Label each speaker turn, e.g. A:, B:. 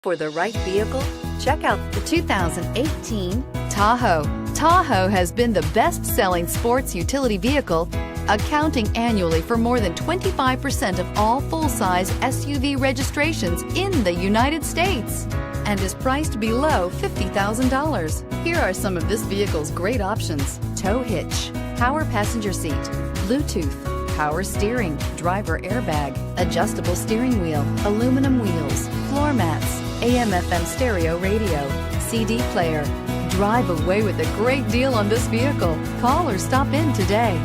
A: For the right vehicle, check out the 2018 Tahoe. Tahoe has been the best-selling sports utility vehicle, accounting annually for more than 25% of all full-size SUV registrations in the United States, and is priced below $50,000. Here are some of this vehicle's great options: tow hitch, power passenger seat, Bluetooth, power steering, driver airbag, adjustable steering wheel, aluminum wheels, floor mats, AM/FM stereo radio, CD player. Drive away with a great deal on this vehicle. Call or stop in today.